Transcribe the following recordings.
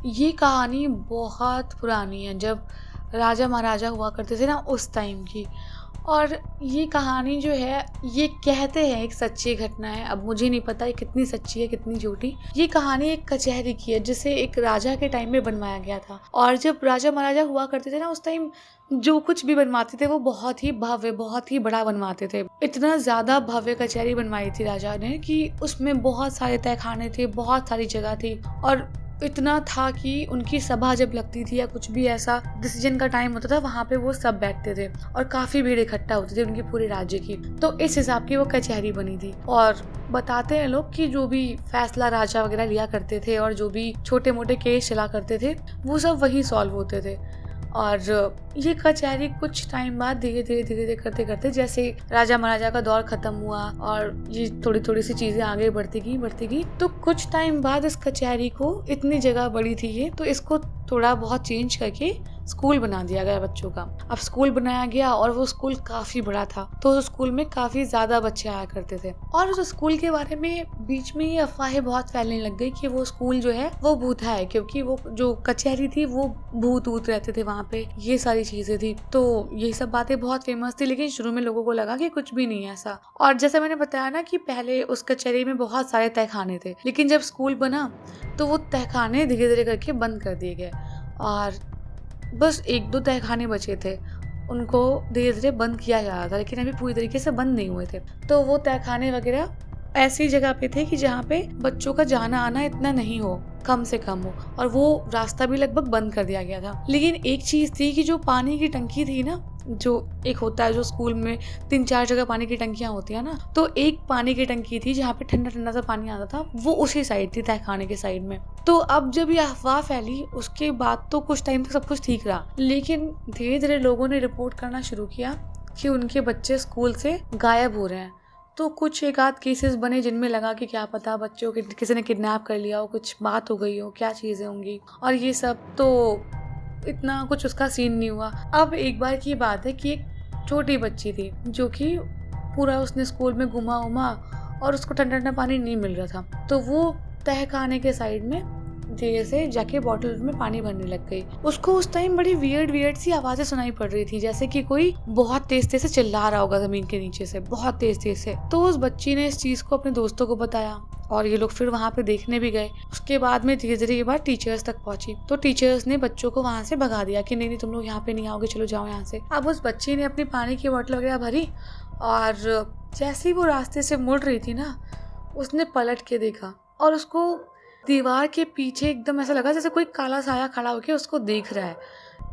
ये कहानी बहुत पुरानी है, जब राजा महाराजा हुआ करते थे ना उस टाइम की। और ये कहानी जो है, ये कहते हैं एक सच्ची घटना है। अब मुझे नहीं पता ये कितनी सच्ची है कितनी झूठी। ये कहानी एक कचहरी की है जिसे एक राजा के टाइम में बनवाया गया था। और जब राजा महाराजा हुआ करते थे ना उस टाइम जो कुछ भी बनवाते थे वो बहुत ही भव्य बहुत ही बड़ा बनवाते थे। इतना ज्यादा भव्य कचहरी बनवाई थी राजा ने कि उसमें बहुत सारे तहखाने थे, बहुत सारी जगह थी। और इतना था कि उनकी सभा जब लगती थी या कुछ भी ऐसा डिसीजन का टाइम होता था, वहाँ पे वो सब बैठते थे और काफी भीड़ इकट्ठा होती थी उनके पूरे राज्य की। तो इस हिसाब की वो कचहरी बनी थी। और बताते हैं लोग कि जो भी फैसला राजा वगैरह लिया करते थे और जो भी छोटे मोटे केस चला करते थे वो सब वही सॉल्व होते थे। और ये कचहरी कुछ टाइम बाद धीरे धीरे करते करते जैसे राजा महाराजा का दौर खत्म हुआ और ये थोड़ी थोड़ी सी चीजें आगे बढ़ती गई तो कुछ टाइम बाद इस कचहरी को, इतनी जगह बड़ी थी ये, तो इसको थोड़ा बहुत चेंज करके स्कूल बना दिया गया बच्चों का। अब स्कूल बनाया गया और वो स्कूल काफी बड़ा था, तो उस स्कूल में काफी ज्यादा बच्चे आया करते थे। और उस स्कूल के बारे में बीच में ये अफवाहें बहुत फैलने लग गई कि वो स्कूल जो है वो भूता है, क्योंकि वो जो कचहरी थी वो भूत रहते थे वहाँ पे, ये सारी चीजें थी। तो ये सब बातें बहुत फेमस थी, लेकिन शुरू में लोगों को लगा कि कुछ भी नहीं है ऐसा। और जैसे मैंने बताया ना कि पहले उस कचहरी में बहुत सारे तहखाने थे, लेकिन जब स्कूल बना तो वो तहखाने धीरे धीरे करके बंद कर दिए गए और बस एक दो तहखाने बचे थे, उनको धीरे धीरे बंद किया जा रहा था, लेकिन अभी पूरी तरीके से बंद नहीं हुए थे। तो वो तहखाने वगैरह ऐसी जगह पे थे कि जहाँ पे बच्चों का जाना आना इतना नहीं हो, कम से कम हो, और वो रास्ता भी लगभग बंद कर दिया गया था। लेकिन एक चीज थी कि जो पानी की टंकी थी ना, जो एक होता है जो स्कूल में 3-4 जगह पानी की टंकियां होती है ना, तो एक पानी की टंकी थी जहाँ पे ठंडा ठंडा सा पानी आता था, वो उसी साइड थी, तहखाने के साइड में। तो अब जब ये अफवाह फैली उसके बाद तो कुछ टाइम तक सब कुछ ठीक रहा, लेकिन धीरे धीरे लोगों ने रिपोर्ट करना शुरू किया कि उनके बच्चे स्कूल से गायब हो रहे हैं। तो कुछ एक आध केसेस बने जिनमें लगा कि क्या पता बच्चों के किसी ने किडनैप कर लिया हो, कुछ बात हो गई हो, क्या चीजें होंगी, और ये सब। तो इतना कुछ उसका सीन नहीं हुआ। अब एक बार की बात है कि एक छोटी बच्ची थी जो कि पूरा उसने स्कूल में घुमा उमा और उसको ठंडा ठंडा पानी नहीं मिल रहा था, तो वो तहखाने के साइड में धीरे से जाके बॉटल में पानी भरने लग गई। उसको उस टाइम बड़ी वियर्ड सी आवाजें सुनाई पड़ रही थी, जैसे कि कोई बहुत तेज से चिल्ला रहा होगा जमीन के नीचे से, बहुत तेज से। तो उस बच्ची ने इस चीज को अपने दोस्तों को बताया और ये लोग फिर वहाँ पे देखने भी गए। उसके बाद में धीरे धीरे ये बात टीचर्स तक पहुंची, तो टीचर्स ने बच्चों को वहाँ से भगा दिया कि नहीं तुम लोग यहाँ पे नहीं आओगे, चलो जाओ यहाँ से। अब उस बच्ची ने अपनी पानी की बोतल वगैरह भरी और जैसे ही वो रास्ते से मुड़ रही थी ना, उसने पलट के देखा और उसको दीवार के पीछे एकदम ऐसा लगा जैसे कोई काला साया खड़ा होकर उसको देख रहा है,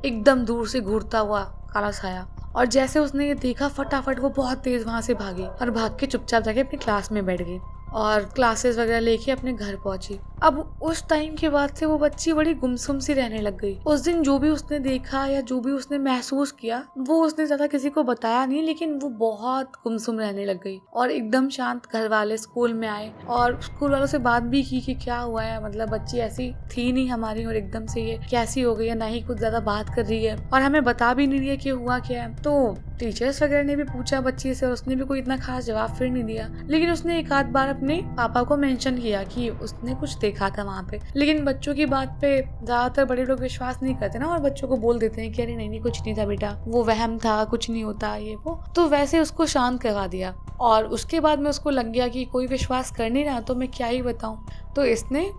एकदम दूर से घूरता हुआ काला साया। और जैसे उसने ये देखा, फटाफट वो बहुत तेज वहां से भागी और भाग के चुपचाप जाके अपनी क्लास में बैठ गई और क्लासेस वगैरह लेके अपने घर पहुंची। अब उस टाइम के बाद से वो बच्ची बड़ी गुमसुम सी रहने लग गई। उस दिन जो भी उसने देखा या जो भी उसने महसूस किया वो उसने ज्यादा किसी को बताया नहीं, लेकिन वो बहुत गुमसुम रहने लग गई और एकदम शांत। घर वाले स्कूल में आए और स्कूल वालों से बात भी की कि क्या हुआ है, मतलब बच्ची ऐसी थी नहीं हमारी और एकदम से ये कैसी हो गई है, ना ही कुछ ज्यादा बात कर रही है और हमें बता भी नहीं रही है कि हुआ क्या है। तो टीचर्स वगैरह ने भी पूछा बच्ची से और उसने भी कोई इतना खास जवाब फिर नहीं दिया, लेकिन उसने एक आध बार अपने पापा को मेंशन किया कि उसने कुछ देखा था वहाँ पे। लेकिन बच्चों की बात पे ज्यादातर बड़े लोग विश्वास नहीं करते ना और बच्चों को बोल देते हैं कि अरे नहीं कुछ नहीं था बेटा, वो वहम था, कुछ नहीं होता ये वो। तो वैसे उसको शांत करवा दिया और उसके बाद में उसको लग गया कि कोई विश्वास कर नहीं रहा तो मैं क्या ही बताऊं। तो इसने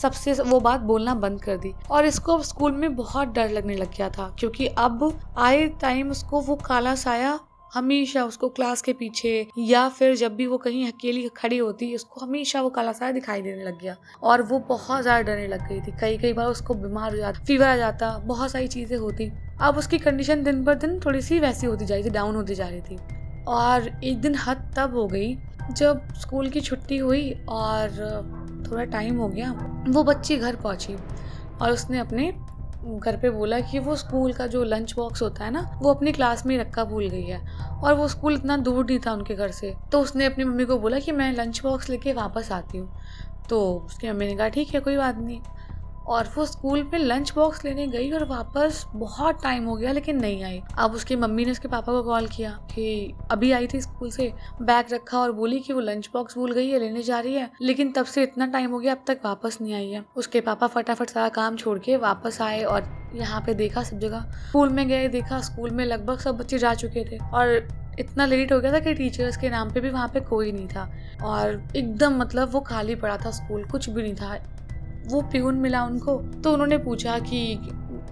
सबसे वो बात बोलना बंद कर दी और इसको अब स्कूल में बहुत डर लगने लग गया था, क्योंकि अब आए टाइम उसको वो काला साया हमेशा उसको क्लास के पीछे या फिर जब भी वो कहीं अकेली खड़ी होती उसको हमेशा वो काला साया दिखाई देने लग गया और वो बहुत ज्यादा डरने लग गई थी। कई बार उसको बीमार हो जाता, फीवर आ जाता, बहुत सारी चीजें होती। अब उसकी कंडीशन दिन पर दिन थोड़ी सी वैसी होती जा रही थी, डाउन होती जा रही थी। और एक दिन हद तब हो गई जब स्कूल की छुट्टी हुई और थोड़ा टाइम हो गया, वो बच्ची घर पहुंची और उसने अपने घर पे बोला कि वो स्कूल का जो लंच बॉक्स होता है ना, वो अपनी क्लास में रखा भूल गई है और वो स्कूल इतना दूर नहीं था उनके घर से। तो उसने अपनी मम्मी को बोला कि मैं लंच बॉक्स लेके वापस आती हूँ। तो उसकी मम्मी ने कहा ठीक है कोई बात नहीं। और वो स्कूल में लंच बॉक्स लेने गई और वापस बहुत टाइम हो गया लेकिन नहीं आई। अब उसकी मम्मी ने उसके पापा को कॉल किया कि अभी आई थी स्कूल से, बैग रखा और बोली कि वो लंच बॉक्स भूल गई है, लेने जा रही है, लेकिन तब से इतना टाइम हो गया अब तक वापस नहीं आई है। उसके पापा फटाफट सारा काम छोड़ के वापस आए और यहाँ पे देखा सब जगह, स्कूल में गए, देखा स्कूल में लगभग सब बच्चे जा चुके थे और इतना लेट हो गया था कि टीचर्स के नाम पे भी वहाँ पे कोई नहीं था और एकदम मतलब वो खाली पड़ा था स्कूल, कुछ भी नहीं था। वो प्यून मिला उनको तो उन्होंने पूछा कि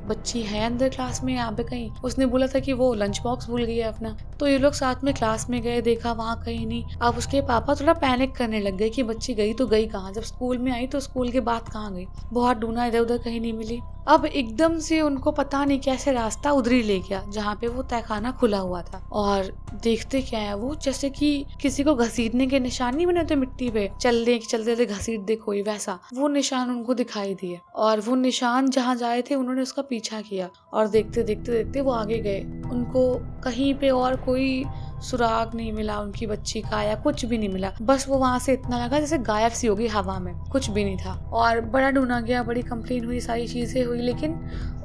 बच्ची है अंदर क्लास में यहाँ पे कहीं। उसने बोला था कि वो लंच बॉक्स भूल गई है अपना। तो ये लोग साथ में क्लास में गए, देखा वहाँ कहीं नहीं। अब उसके पापा थोड़ा पैनिक करने लग गए कि बच्ची गई तो गई कहाँ, जब स्कूल में आई तो स्कूल के बाद कहाँ गई। बहुत ढूंढा, इधर उधर कहीं नहीं मिली। अब एकदम से उनको पता नहीं कैसे रास्ता उधर ही ले गया जहाँ पे वो तहखाना खुला हुआ था और देखते क्या है वो, जैसे कि किसी को घसीटने के निशान नहीं बने थे मिट्टी पे, चलते चलते घसीट दे कोई, वैसा वो निशान उनको दिखाई दिए और वो निशान जहाँ जाए थे उन्होंने उसका पीछा किया और देखते देखते देखते वो आगे गए। उनको कहीं पे और कोई सुराग नहीं मिला उनकी बच्ची का या कुछ भी नहीं मिला। बस वो वहां से इतना लगा जैसे गायब सी होगी हवा में, कुछ भी नहीं था। और बड़ा ढूंढा गया, बड़ी कंप्लेन हुई, सारी चीजें हुई, लेकिन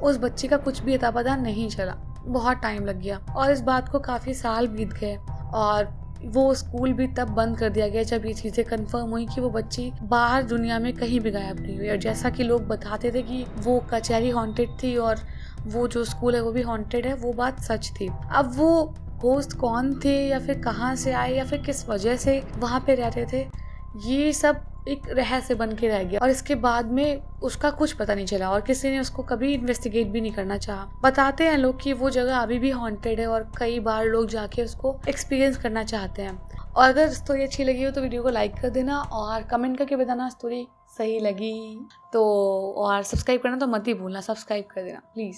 उस बच्ची का कुछ भी अता पता नहीं चला। बहुत टाइम लग गया और इस बात को काफी साल बीत गए और वो स्कूल भी तब बंद कर दिया गया जब ये चीजें कंफर्म हुई कि वो बच्ची बाहर दुनिया में कहीं भी गायब नहीं हुई। और जैसा कि लोग बताते थे कि वो कचहरी हॉन्टेड थी और वो जो स्कूल है वो भी हॉन्टेड है, वो बात सच थी। अब वो होस्ट कौन थे या फिर कहाँ से आए या फिर किस वजह से वहाँ पे रहते थे, ये सब एक रहस्य बन के रह गया और इसके बाद में उसका कुछ पता नहीं चला और किसी ने उसको कभी इन्वेस्टिगेट भी नहीं करना चाहा। बताते हैं लोग कि वो जगह अभी भी हॉन्टेड है और कई बार लोग जाके उसको एक्सपीरियंस करना चाहते हैं। और अगर स्टोरी अच्छी लगी हो तो वीडियो को लाइक कर देना और कमेंट करके बताना स्टोरी सही लगी तो, और सब्सक्राइब करना तो मत ही भूलना, सब्सक्राइब कर देना प्लीज़।